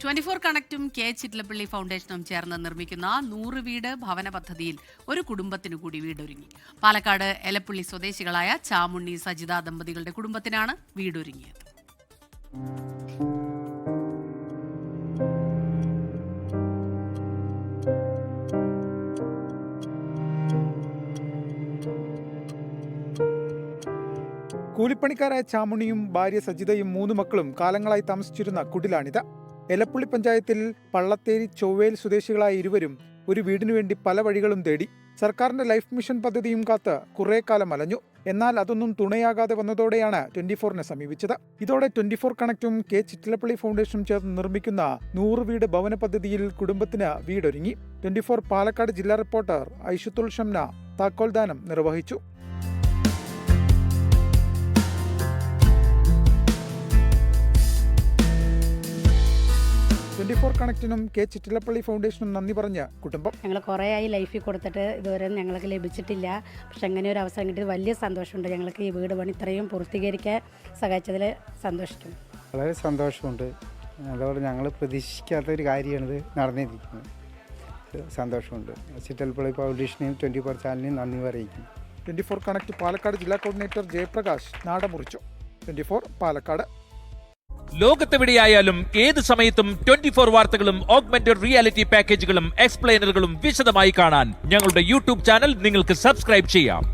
24 കണക്റ്റും K Chittilappilly ഫൗണ്ടേഷനും ചേർന്ന് നിർമ്മിക്കുന്ന 100 വീട് ഭവന പദ്ധതിയിൽ ഒരു കുടുംബത്തിനു കൂടി വീടൊരുങ്ങി. പാലക്കാട് എലപ്പള്ളി സ്വദേശികളായ ചാമുണ്ണി സജിത ദമ്പതികളുടെ കുടുംബത്തിനാണ് വീടൊരുങ്ങിയത്. കൂലിപ്പണിക്കാരായ ചാമുണ്ണിയും ഭാര്യ സജിതയും 3 മക്കളും കാലങ്ങളായി താമസിച്ചിരുന്ന കുടിലാണിത്. എലപ്പള്ളി പഞ്ചായത്തിൽ പള്ളത്തേരി ചൊവ്വേൽ സ്വദേശികളായ ഇരുവരും ഒരു വീടിനു വേണ്ടി പല വഴികളും തേടി. സർക്കാരിന്റെ ലൈഫ് മിഷൻ പദ്ധതിയും കാത്ത് കുറേ കാലം അലഞ്ഞു. എന്നാൽ അതൊന്നും തുണയാകാതെ വന്നതോടെയാണ് 24നെ സമീപിച്ചത്. ഇതോടെ 24 കണക്റ്റും കെ ചിറ്റലപ്പള്ളി ഫൗണ്ടേഷനും ചേർന്ന് നിർമ്മിക്കുന്ന 100 വീട് ഭവന പദ്ധതിയിൽ കുടുംബത്തിന് വീടൊരുങ്ങി. 24 പാലക്കാട് ജില്ലാ റിപ്പോർട്ടർ ഐഷത്തുൽ ഷംന താക്കോൽദാനം നിർവഹിച്ചു. കണക്റ്റിനും കെ ചിറ്റലപ്പള്ളി ഫൗണ്ടേഷനും നന്ദി പറഞ്ഞ കുടുംബം. ഞങ്ങൾ കുറേ ആയി ലൈഫിൽ കൊടുത്തിട്ട് ഇതുവരെ ഞങ്ങൾക്ക് ലഭിച്ചിട്ടില്ല. പക്ഷെ അങ്ങനെ ഒരു അവസരം കിട്ടിയത് വലിയ സന്തോഷമുണ്ട്. ഞങ്ങൾക്ക് ഈ വീട് പണി ഇത്രയും പൂർത്തീകരിക്കാൻ സഹായിച്ചതിൽ സന്തോഷിക്കുന്നു. വളരെ സന്തോഷമുണ്ട്. അതോടെ ഞങ്ങൾ പ്രതീക്ഷിക്കാത്തൊരു കാര്യമാണിത് നടന്നിരിക്കുന്നത്. സന്തോഷമുണ്ട്. ചിറ്റലപ്പള്ളി ഫൗണ്ടേഷനെയും 24 ചാനലിനെയും നന്ദി അറിയിക്കുന്നു. 24 കണക്ട് പാലക്കാട് ജില്ലാ കോർഡിനേറ്റർ ജയപ്രകാശ് നാടമുറിച്ചു. 24 പാലക്കാട്. ലോകത്തെവിടെയായാലും ഏത് സമയത്തും 24 വാർത്തകളും ഓഗ്മെന്റഡ് റിയാലിറ്റി പാക്കേജുകളും എക്സ്പ്ലെയിനറുകളും വിശദമായി കാണാൻ ഞങ്ങളുടെ യൂട്യൂബ് ചാനൽ നിങ്ങൾക്ക് സബ്സ്ക്രൈബ് ചെയ്യാം.